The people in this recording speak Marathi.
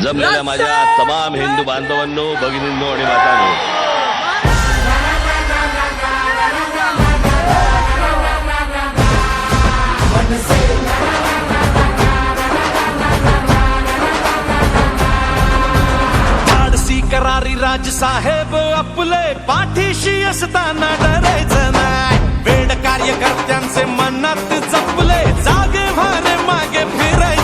जमलेल्या माझ्या तमाम हिंदू बांधवांनो, भगिनींनो आणि मातांनो, करारी राज साहेब आपले पाठीशी असताना डरायचं नाही. वेड कार्यकर्त्यांचे मनात जपले, जागे भारे मागे फिरायचे